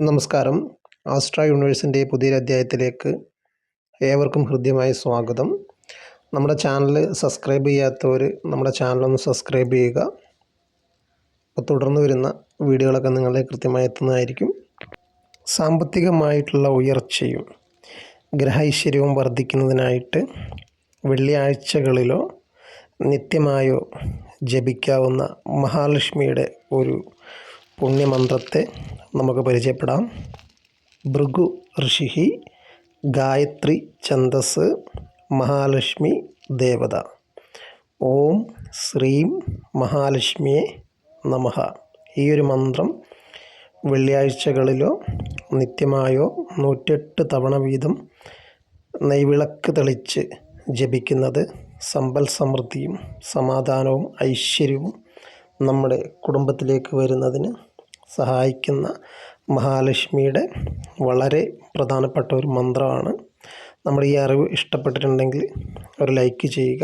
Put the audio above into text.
നമസ്കാരം. ആസ്ട്ര യൂണിവേഴ്സിൻ്റെ പുതിയൊരു അധ്യായത്തിലേക്ക് ഏവർക്കും ഹൃദ്യമായ സ്വാഗതം. നമ്മുടെ ചാനൽ സബ്സ്ക്രൈബ് ചെയ്യാത്തവർ നമ്മുടെ ചാനലൊന്ന് സബ്സ്ക്രൈബ് ചെയ്യുക. അപ്പോൾ തുടർന്ന് വരുന്ന വീഡിയോകളൊക്കെ നിങ്ങളെ കൃത്യമായി എത്തുന്നതായിരിക്കും. സാമ്പത്തികമായിട്ടുള്ള ഉയർച്ചയും ഗ്രഹൈശ്വര്യവും വർദ്ധിക്കുന്നതിനായിട്ട് വെള്ളിയാഴ്ചകളിലോ നിത്യമായോ ജപിക്കാവുന്ന മഹാലക്ഷ്മിയുടെ ഒരു പുണ്യമന്ത്രത്തെ നമുക്ക് പരിചയപ്പെടാം. ഭൃഗു ഋഷി ഗായത്രി ഛന്ദസ് മഹാലക്ഷ്മി ദേവത. ഓം ശ്രീം മഹാലക്ഷ്മിയെ നമഃ. ഈ ഒരു മന്ത്രം വെള്ളിയാഴ്ചകളിലോ നിത്യമായോ 108 തവണ വീതം നെയ്വിളക്ക് തെളിച്ച് ജപിക്കുന്നത് സമ്പൽ സമൃദ്ധിയും സമാധാനവും ഐശ്വര്യവും നമ്മുടെ കുടുംബത്തിലേക്ക് വരുന്നതിന് സഹായിക്കുന്ന മഹാലക്ഷ്മിയുടെ വളരെ പ്രധാനപ്പെട്ട ഒരു മന്ത്രമാണ്. നമ്മുടെ ഈ അറിവ് ഇഷ്ടപ്പെട്ടിട്ടുണ്ടെങ്കിൽ ഒരു ലൈക്ക് ചെയ്യുക.